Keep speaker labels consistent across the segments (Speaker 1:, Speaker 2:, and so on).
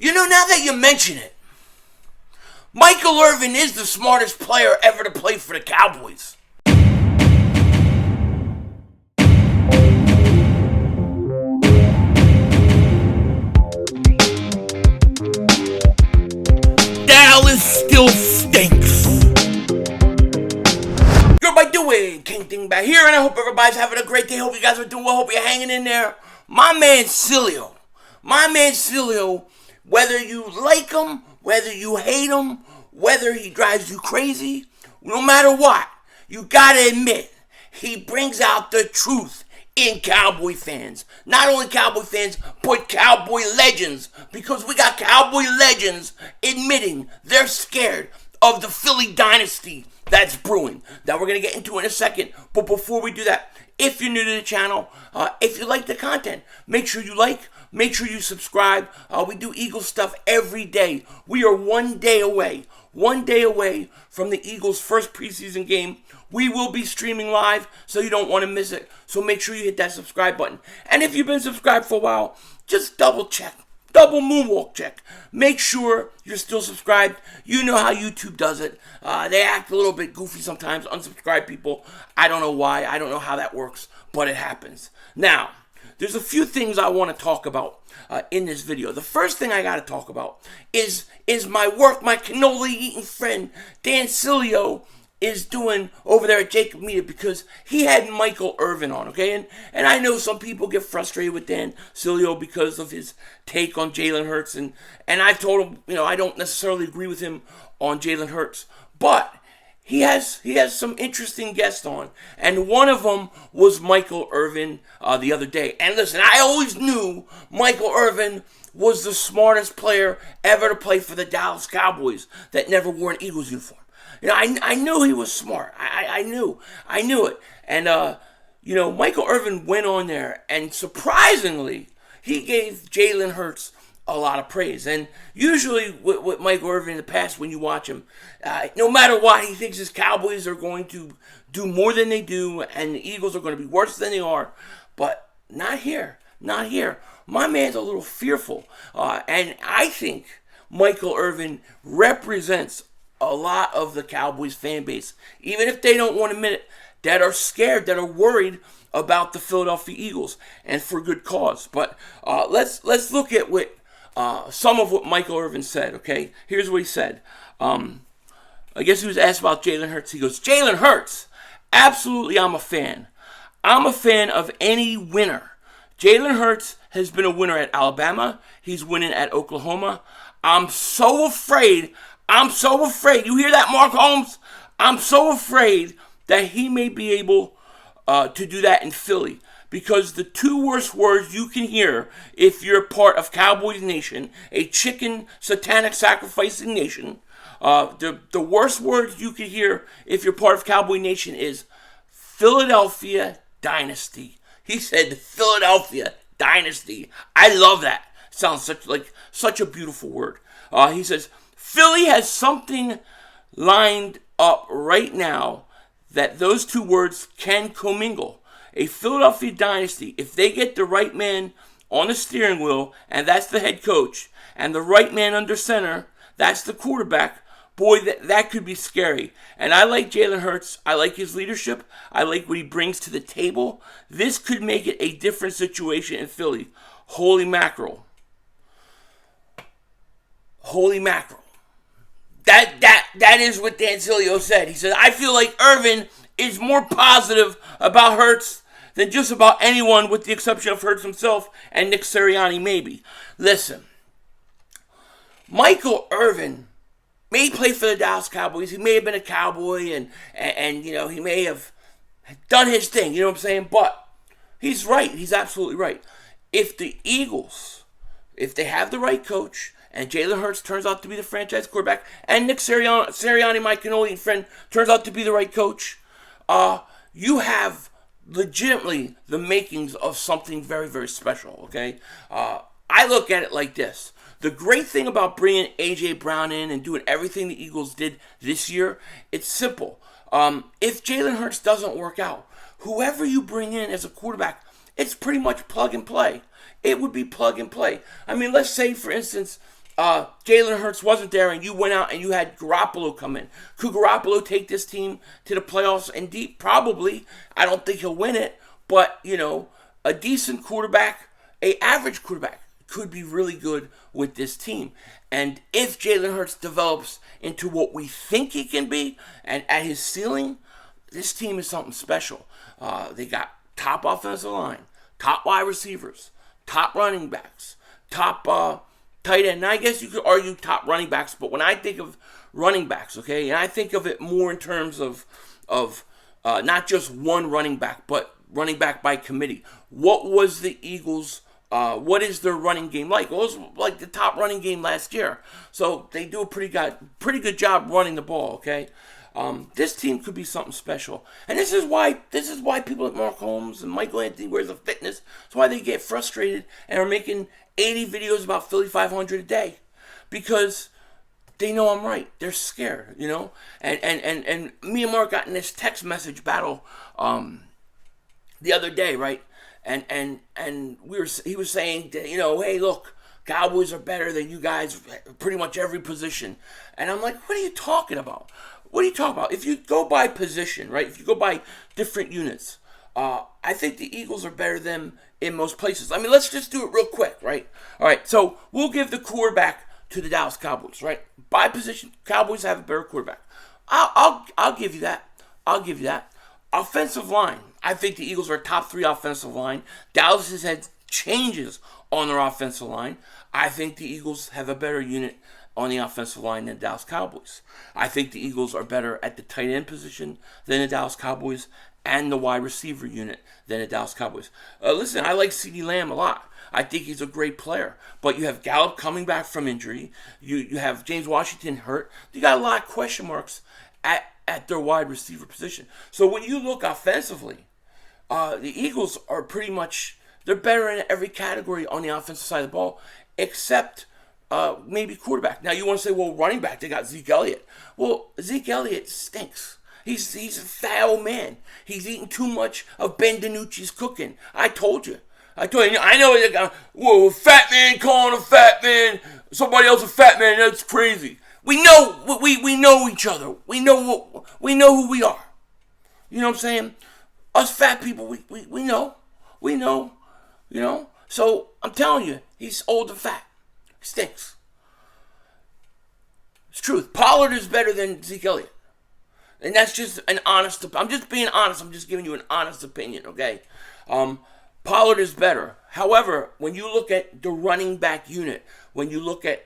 Speaker 1: Now that you mention it, Michael Irvin is the smartest player ever to play for the Cowboys. Dallas still stinks. You're by doing King Dingbat here, and I hope everybody's having a great day. Hope you guys are doing well. Hope you're hanging in there. My man Sileo, whether you like him, whether you hate him, whether he drives you crazy, no matter what, you gotta admit, he brings out the truth in Cowboy fans. Not only Cowboy fans, but Cowboy legends. Because we got Cowboy legends admitting they're scared of the Philly dynasty that's brewing. That we're going to get into in a second. But before we do that, if you're new to the channel, if you like the content, make sure you like, make sure you subscribe. We do Eagles stuff every day. We are one day away from the Eagles' first preseason game. We will be streaming live, so you don't want to miss it. So make sure you hit that subscribe button. And if you've been subscribed for a while, just double check. Double moonwalk check. Make sure you're still subscribed. You know how YouTube does it. They act a little bit goofy sometimes. Unsubscribe people. I don't know why. I don't know how that works, but it happens. Now, there's a few things I want to talk about in this video. The first thing I got to talk about is my work, my cannoli-eating friend, Dan Sileo, is doing over there at JAKIB Media, because he had Michael Irvin on, okay? And I know some people get frustrated with Dan Sileo because of his take on Jalen Hurts, and I've told him, I don't necessarily agree with him on Jalen Hurts, but he has some interesting guests on, and one of them was Michael Irvin the other day. And listen, I always knew Michael Irvin was the smartest player ever to play for the Dallas Cowboys that never wore an Eagles uniform. I knew he was smart. I knew it. And, Michael Irvin went on there, and surprisingly, he gave Jalen Hurts a lot of praise. And usually with Michael Irvin in the past, when you watch him, no matter what, he thinks his Cowboys are going to do more than they do, and the Eagles are going to be worse than they are. But not here. Not here. My man's a little fearful. And I think Michael Irvin represents a lot of the Cowboys fan base, even if they don't want to admit it, that are scared, that are worried about the Philadelphia Eagles, and for good cause. But let's look at what some of what Michael Irvin said. Okay, here's what he said. I guess he was asked about Jalen Hurts. He goes, "Jalen Hurts, absolutely, I'm a fan. I'm a fan of any winner. Jalen Hurts has been a winner at Alabama. He's winning at Oklahoma. I'm so afraid. You hear that, Mark Holmes? I'm so afraid that he may be able to do that in Philly, because the two worst words you can hear if you're part of Cowboys Nation, a chicken satanic sacrificing nation, the worst words you can hear if you're part of Cowboy Nation is Philadelphia Dynasty." He said Philadelphia Dynasty. I love that. Sounds such a beautiful word. He says, "Philly has something lined up right now that those two words can commingle. A Philadelphia dynasty, if they get the right man on the steering wheel, and that's the head coach, and the right man under center, that's the quarterback, boy, that could be scary. And I like Jalen Hurts. I like his leadership. I like what he brings to the table. This could make it a different situation in Philly. Holy mackerel. Holy mackerel." That is what Dan Sileo said. He said, "I feel like Irvin is more positive about Hurts than just about anyone, with the exception of Hurts himself and Nick Sirianni, maybe." Listen, Michael Irvin may play for the Dallas Cowboys. He may have been a Cowboy, and he may have done his thing. You know what I'm saying? But he's right. He's absolutely right. If the Eagles, if they have the right coach, and Jalen Hurts turns out to be the franchise quarterback, and Nick Sirianni, my cannoli friend, turns out to be the right coach, you have legitimately the makings of something very, very special, okay? I look at it like this. The great thing about bringing A.J. Brown in and doing everything the Eagles did this year, it's simple. If Jalen Hurts doesn't work out, whoever you bring in as a quarterback, it's pretty much plug and play. It would be plug and play. I mean, let's say, for instance, Jalen Hurts wasn't there and you went out and you had Garoppolo come in. Could Garoppolo take this team to the playoffs and deep? Probably. I don't think he'll win it, but, a decent quarterback, a average quarterback, could be really good with this team. And if Jalen Hurts develops into what we think he can be and at his ceiling, this team is something special. They got top offensive line, top wide receivers, top running backs, top tight end. Now, I guess you could argue top running backs, but when I think of running backs, okay, and I think of it more in terms of not just one running back, but running back by committee. What was the Eagles' what is their running game like? Well, it was like the top running game last year. So they do a pretty good job running the ball, okay? This team could be something special. And this is why people like Mark Holmes and Michael Anthony Where's the Fitness, that's why they get frustrated and are making 80 videos about Philly 500 a day. Because they know I'm right. They're scared, And me and Mark got in this text message battle the other day, right? And he was saying that, hey, look, Cowboys are better than you guys pretty much every position. And I'm like, what are you talking about? What are you talking about? If you go by position, right? If you go by different units, I think the Eagles are better than in most places. I mean, let's just do it real quick, right? All right, so we'll give the quarterback to the Dallas Cowboys, right? By position, Cowboys have a better quarterback. I'll give you that. I'll give you that. Offensive line. I think the Eagles are top 3 offensive line. Dallas has had changes on their offensive line. I think the Eagles have a better unit on the offensive line than the Dallas Cowboys. I think the Eagles are better at the tight end position than the Dallas Cowboys and the wide receiver unit than the Dallas Cowboys. Listen, I like CeeDee Lamb a lot. I think he's a great player. But you have Gallup coming back from injury. You have James Washington hurt. You got a lot of question marks at their wide receiver position. So when you look offensively, the Eagles are pretty much, they're better in every category on the offensive side of the ball, except maybe quarterback. Now you want to say, well, running back, they got Zeke Elliott. Well, Zeke Elliott stinks. He's a foul man. He's eating too much of Ben DiNucci's cooking. I told you. I know they got, whoa, a fat man calling a fat man, somebody else a fat man, that's crazy. We know we know each other. We know who we are. You know what I'm saying? Us fat people, we know. We know. So I'm telling you, he's old and fat. He stinks. It's truth. Pollard is better than Zeke Elliott. And that's just an honest, I'm just being honest. I'm just giving you an honest opinion, okay? Pollard is better. However, when you look at the running back unit, when you look at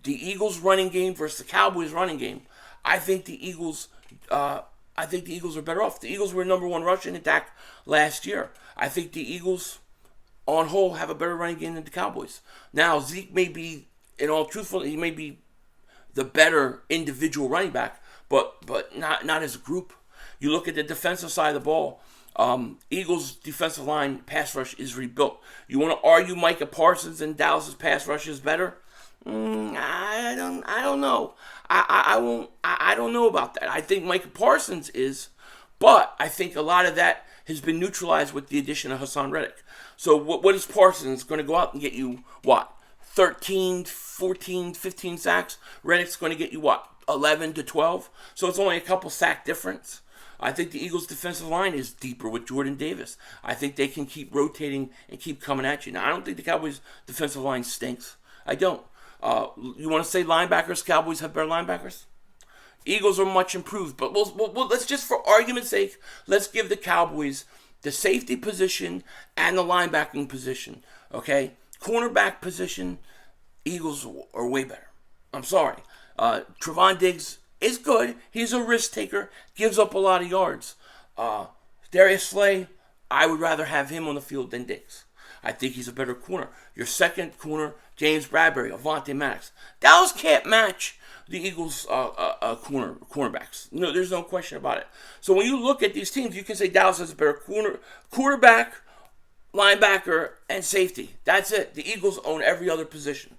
Speaker 1: the Eagles' running game versus the Cowboys' running game, I think the Eagles are better off. The Eagles were number 1 rushing attack last year. I think the Eagles, on whole, have a better running game than the Cowboys. Now, Zeke may be, in all truthfulness, he may be the better individual running back, but not as a group. You look at the defensive side of the ball. Eagles' defensive line pass rush is rebuilt. You want to argue Micah Parsons and Dallas's pass rush is better? I don't know. I don't know about that. I think Micah Parsons is, but I think a lot of that has been neutralized with the addition of Hassan Reddick. So what is Parsons going to go out and get you? What? 13, 14, 15 sacks? Reddick's going to get you what? 11 to 12? So it's only a couple sack difference. I think the Eagles' defensive line is deeper with Jordan Davis. I think they can keep rotating and keep coming at you. Now, I don't think the Cowboys' defensive line stinks. I don't. You want to say linebackers? Cowboys have better linebackers? Eagles are much improved. But we'll let's just, for argument's sake, let's give the Cowboys the safety position and the linebacking position. Okay? Cornerback position, Eagles are way better. I'm sorry. Trevon Diggs is good. He's a risk taker. Gives up a lot of yards. Darius Slay, I would rather have him on the field than Diggs. I think he's a better corner. Your second corner, James Bradbury, Avonte Maddox. Dallas can't match the Eagles' cornerbacks. No, there's no question about it. So when you look at these teams, you can say Dallas has a better quarterback, linebacker, and safety. That's it. The Eagles own every other position.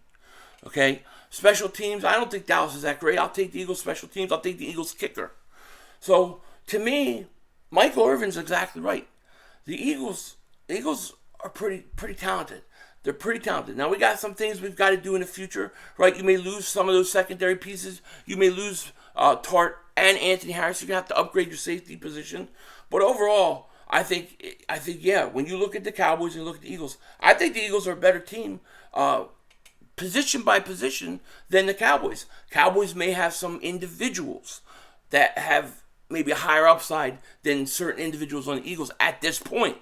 Speaker 1: Okay? Special teams, I don't think Dallas is that great. I'll take the Eagles' special teams. I'll take the Eagles' kicker. So, to me, Michael Irvin's exactly right. The Eagles are pretty talented. They're pretty talented. Now, we got some things we've got to do in the future, right? You may lose some of those secondary pieces. You may lose Tart and Anthony Harris. You're going to have to upgrade your safety position. But overall, I think, yeah, when you look at the Cowboys and look at the Eagles, I think the Eagles are a better team position by position than the Cowboys. Cowboys may have some individuals that have maybe a higher upside than certain individuals on the Eagles at this point.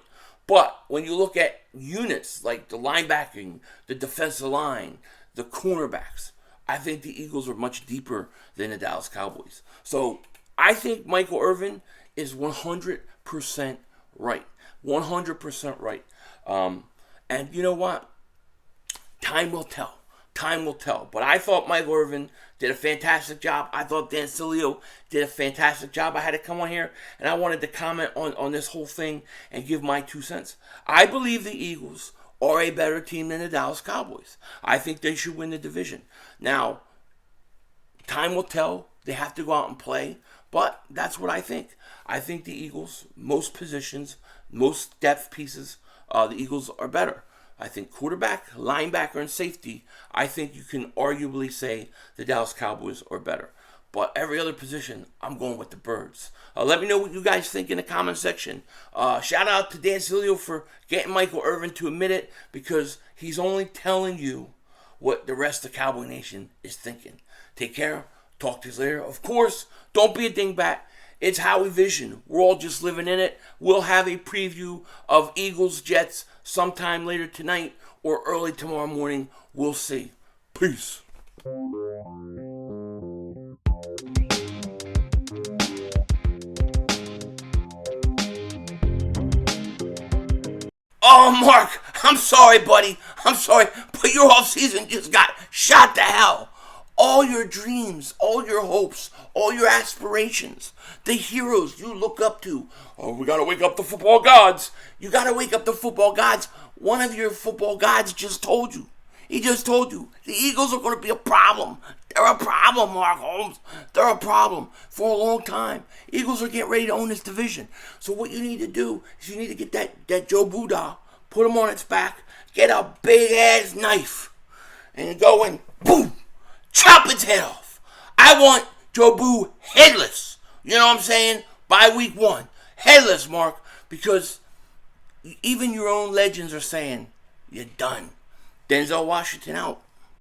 Speaker 1: But when you look at units like the linebacking, the defensive line, the cornerbacks, I think the Eagles are much deeper than the Dallas Cowboys. So I think Michael Irvin is 100% right. 100% right. And you know what? Time will tell. Time will tell. But I thought Michael Irvin did a fantastic job. I thought Dan Sileo did a fantastic job. I had to come on here and I wanted to comment on this whole thing and give my 2 cents. I believe the Eagles are a better team than the Dallas Cowboys. I think they should win the division. Now, time will tell. They have to go out and play. But that's what I think. I think the Eagles, most positions, most depth pieces, the Eagles are better. I think quarterback, linebacker, and safety, I think you can arguably say the Dallas Cowboys are better. But every other position, I'm going with the Birds. Let me know what you guys think in the comment section. Shout out to Dan Sileo for getting Michael Irvin to admit it, because he's only telling you what the rest of Cowboy Nation is thinking. Take care. Talk to you later. Of course, don't be a dingbat. It's how we vision. We're all just living in it. We'll have a preview of Eagles Jets sometime later tonight or early tomorrow morning. We'll see. Peace. Oh, Mark, I'm sorry, buddy. I'm sorry, but your offseason just got shot to hell. All your dreams, all your hopes, all your aspirations, the heroes you look up to. Oh, we got to wake up the football gods. You got to wake up the football gods. One of your football gods just told you. He just told you the Eagles are going to be a problem. They're a problem, Mark Holmes. They're a problem for a long time. Eagles are getting ready to own this division. So what you need to do is you need to get that Joe Buddha, put him on its back, get a big-ass knife, and go and boom, chop its head off. I want Joe Boo headless. You know what I'm saying? By week 1. Headless, Mark. Because even your own legends are saying, you're done. Denzel Washington out.